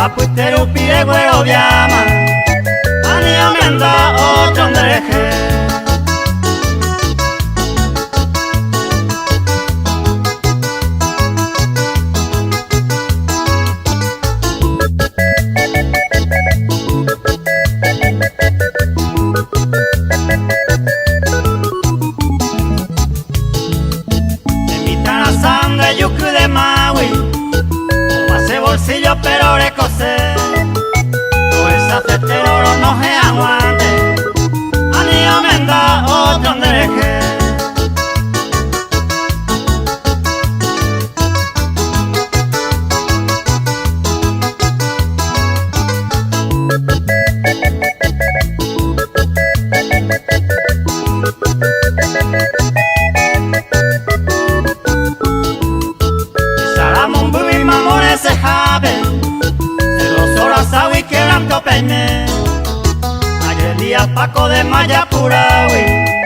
Puiteru pide güero llama, anillo me anda otro andreje. Me invitan a sangre yuku de Maui, pase bolsillo pero le cosé. Este oro no se aguante, anillo me anda otro andreje. Salamon bubi mamore se jabe, se los horas awi que blanco peine. Ayer día Paco de Mayapurawi.